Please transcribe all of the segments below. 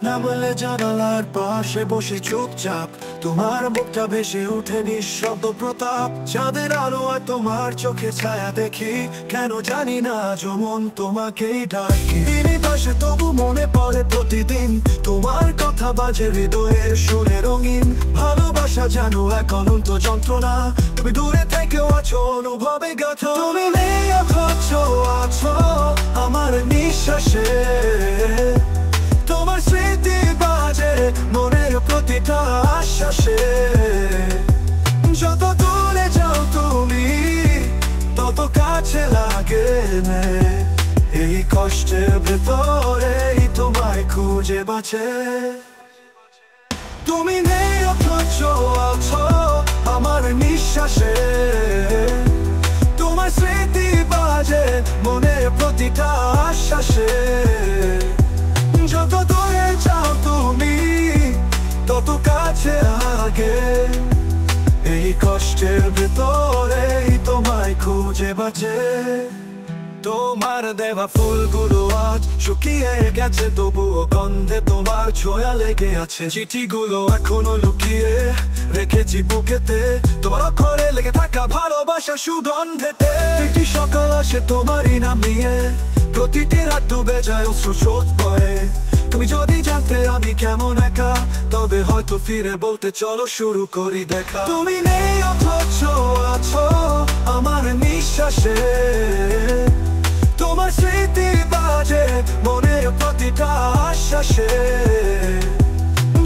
নামলে জানালার পাশে বসে চুপচাপ, তোমার মুখটা ভেসে ওঠে নিঃশব্দ প্রতাপ। চাঁদের আলো আর তোমার চোখে ছায়া দেখি, কেন জানি না যেমন তোমাকেই ডাকি। দিনে পাশে তবু মনে পড়ে প্রতিদিন, তোমার কথা বাজে হৃদয়ের সুরে রঙিন। ভালোবাসা জানো এক অনন্ত যন্ত্রণা, তুমি দূরে থেকেও আছো অনুভবে গাথা। তুমি নেই অথচ আছো আমার নিঃশ্বাসে, তোমার স্মৃতি বাজে মনের প্রতিটা আশ্বাসে। যত দূরে যাও তুমি তত কাছে লাগে, এই কষ্টের ভেতরেই তোমায় খুঁজে বাঁচে। তুমি নেই অথচ আছো আমার নিঃশ্বাসে, তোমার স্মৃতি বাজে মনের প্রতিটা আশ্বাসে। যত দূরে যাও তুমি তত কাছে লাগে, এই কষ্টের ভেতরেই তোমায় খুঁজে বাঁচে। তোমার দেওয়া ফুলগুলো আজ শুকিয়ে গেছে, তবুও গন্ধে তোমার ছোঁয়া লেগে আছে। চিঠিগুলো এখনো লুকিয়ে রেখেছি বুকেতে, তোমার অক্ষরে লেগে থাকা ভালোবাসা সুগন্ধেতে। প্রতিটি সকাল আসে তোমারই নাম নিয়ে, প্রতিটি রাত ডুবে যায় অশ্রু স্রোত বয়ে। তুমি যদি জানতে আমি কেমন একা, তবে হয়তো ফিরে বলতে চলো শুরু করি দেখা। তুমি নেই অথচ আছো আমার নিঃশ্বাসে, তোমার স্মৃতি বাজে মনের প্রতিটা আশ্বাসে।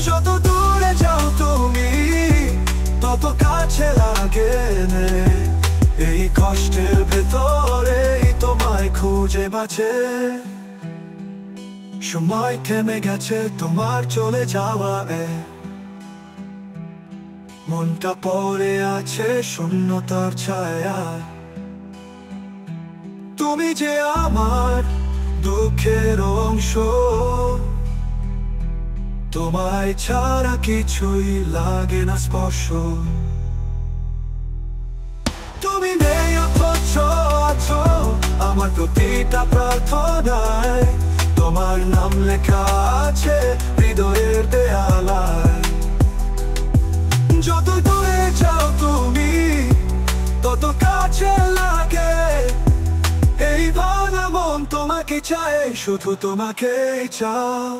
যত দূরে যাও তুমি তত কাছে লাগে, এই কষ্টের ভেতরেই তোমায় খুঁজে বাঁচে। সময় থেমে গেছে তোমার চলে যাওয়ায়, মনটা পড়ে আছে শূন্যতার ছায়ায়। তুমি যে আমার দুঃখের অংশ, তোমায় ছাড়া কিছুই লাগে না স্পর্শ। তুমি নেই অথচ আছো আমার প্রতিটা প্রার্থনায়, তোমার নাম লেখা আছে হৃদয়ের দেয়ালায়। যত দূরে যাও তুমি তত কাছে লাগে, এই ভাঙা মন তোমাকে চায়, শুধু তোমাকেই চাও।